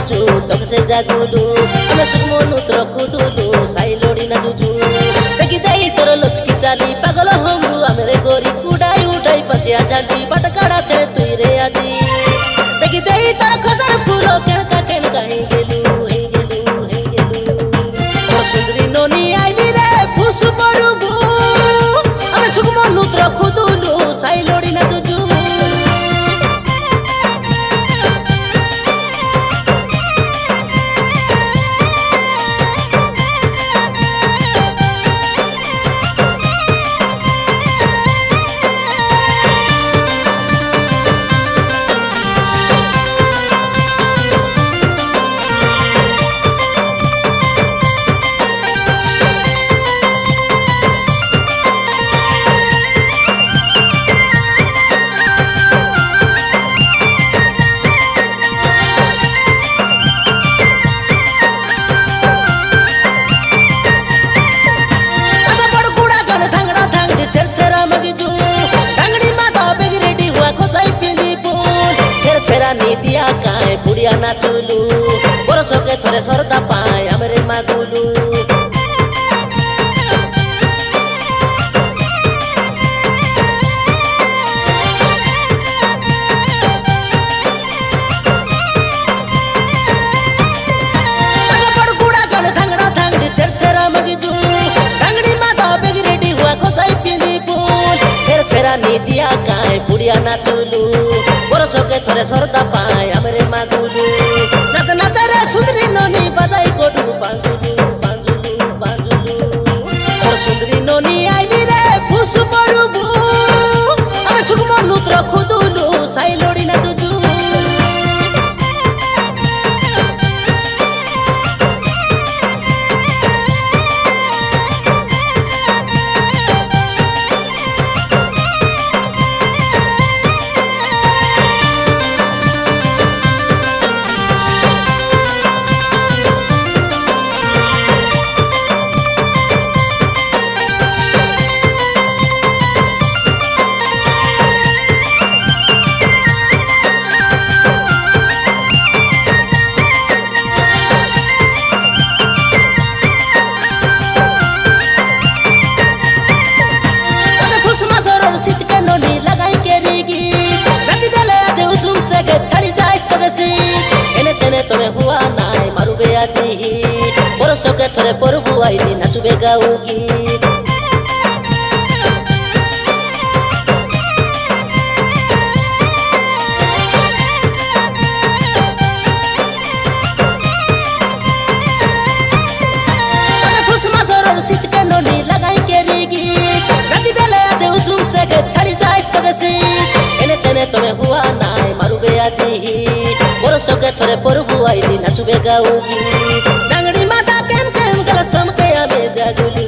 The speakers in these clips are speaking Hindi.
नाचुचु तक से जागुलु आमे सुख मनुत रखुदुलु साई लोड़ी नाचुचु देखी देई तोर लचकी चाली पागल हमु आमे रे गोरी उड़ाई उड़ाई पचिया चाली बटकाड़ा छे तुई रे आजी देखी देई तोर खजर फूलो केनका हे गेलु तोर सुंदरी नोनी आइली रे फुस मरुबु आमे सुख मनुत रखुदुलु साई लोड़ी नाचुचु निदिया काए बुढ़िया नाचुलु बरस के थोड़े सरदा पाए हमरे मागुलु अच्छा बड़ गुड़ा गन धांगड़ा धांगड़ी छेरा मगिजू धांगड़ी माता बेग रेडी हुआ खोसाई पिंदी फूल छेरा निदिया काए बुढ़िया नाचुलु बरस के थोड़े सरदा पाए हमरे मागुलु नाच नाच रे सुंदरी नोनी बजाई गोडू बांजुलु तोर सुंदरी नोनी आइली रे फुस मरुबु आमे सुख मनुत रखुदुलु साई लोड़ी नाचुचु छड़ी जाए तगसी एने तेने तोरे हुआ नाय मारुबे आजी बरसो के तोरे परबु आईली नाचुबे गाउगी अने फुसमा सरर शीत के नोनी लगाई के रेगी राती देले आदे उसुम से के छड़ी जाए तगसी एने तेने तोरे हुआ नाय मारुबे आजी बरसो के तोरे परबु आईली नाचुबे गाउगी डांगड़ी माता केम केम गलस थम के आमे जागुलु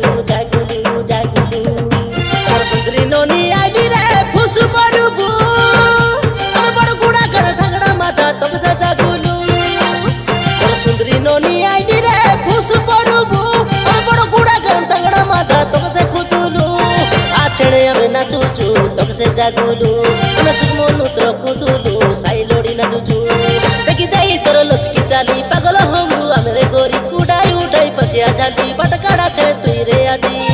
तोर सुंदरी नोनी आइली रे फुस मरुबु आमे बड़ गुड़ा गन धांगड़ा माता तक से जागुलु तोर सुंदरी नोनी आइली रे फुस मरुबु आमे बड़ गुड़ा गन धांगड़ा माता तक से खुदुलु आछड़े आमे नाचुचु तक से जागुलु आमे सुख मनुत रखुदुलु साई लोड़ी नाचुचु देखी देई तोर लचकी चाली पागल हमु आमे रे गोरी उड़ाई उड़ाई पचिया चाली बटकाड़ा छे तुई रे आजी